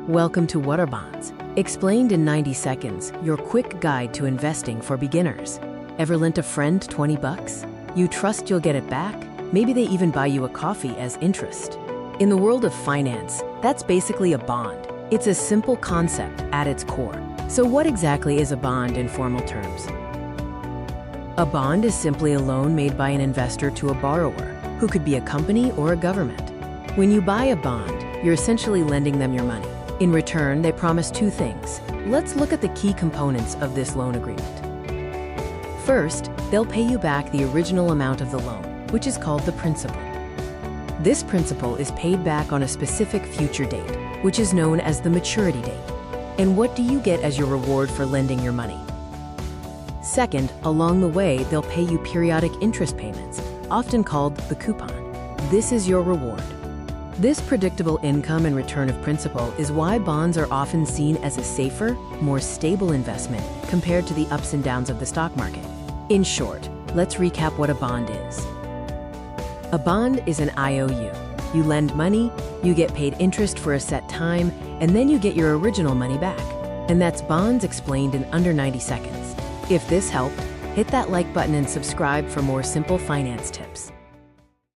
Welcome to What Are Bonds? Explained in 90 seconds, your quick guide to investing for beginners. Ever lent a friend 20 bucks? You trust you'll get it back? Maybe they even buy you a coffee as interest. In the world of finance, that's basically a bond. It's a simple concept at its core. So what exactly is a bond in formal terms? A bond is simply a loan made by an investor to a borrower, who could be a company or a government. When you buy a bond, you're essentially lending them your money. In return, they promise two things. Let's look at the key components of this loan agreement. First, they'll pay you back the original amount of the loan, which is called the principal. This principal is paid back on a specific future date, which is known as the maturity date. And what do you get as your reward for lending your money? Second, along the way, they'll pay you periodic interest payments, often called the coupon. This is your reward. This predictable income and return of principal is why bonds are often seen as a safer, more stable investment compared to the ups and downs of the stock market. In short, let's recap what a bond is. A bond is an IOU. You lend money, you get paid interest for a set time, and then you get your original money back. And that's bonds explained in under 90 seconds. If this helped, hit that like button and subscribe for more simple finance tips.